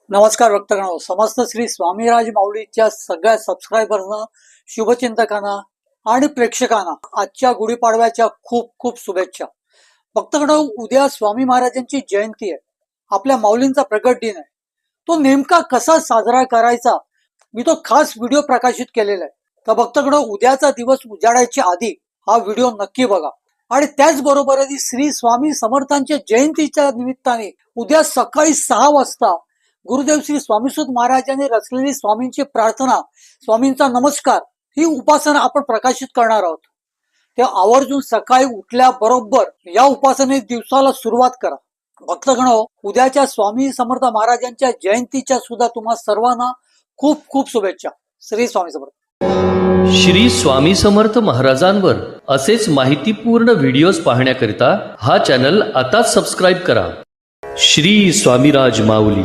नमस्कार भक्तगण, समस्त श्री स्वामीराज माऊलीच्या सगळ्या सबस्क्रायबर्सना, शुभचिंतकांना आणि प्रेक्षकांना आजच्या गुढीपाडव्याच्या खूप खूप शुभेच्छा. भक्तगण, उद्या स्वामी महाराजांची जयंती आहे. आपल्या माऊलींचा प्रगट दिन आहे. तो नेमका कसा साजरा करायचा मी तो खास व्हिडिओ प्रकाशित केलेला आहे. तर भक्तगण, उद्याचा दिवस उजाडायच्या आधी हा व्हिडिओ नक्की बघा. आणि त्याचबरोबर श्री स्वामी समर्थांच्या जयंतीच्या निमित्ताने उद्या सकाळी 6 वाजता गुरुदेव श्री स्वामीसुत महाराजांनी रचलेली स्वामींची प्रार्थना, स्वामींचा नमस्कार ही उपासना आपण प्रकाशित करणार आहोत. ते आवर्जून सकाळी उठल्याबरोबर या उपासने दिवसाला सुरुवात करा. भक्तगणो, उद्याच्या स्वामी समर्थ महाराजांच्या जयंतीच्या सुद्धा तुम्हा सर्वांना खूप खूप शुभेच्छा. श्री स्वामी समर्थ. श्री स्वामी समर्थ महाराजांवर असेच माहितीपूर्ण व्हिडिओज पाहण्याकरिता हा चॅनल आताच सबस्क्राईब करा. श्री स्वामीराज माऊली.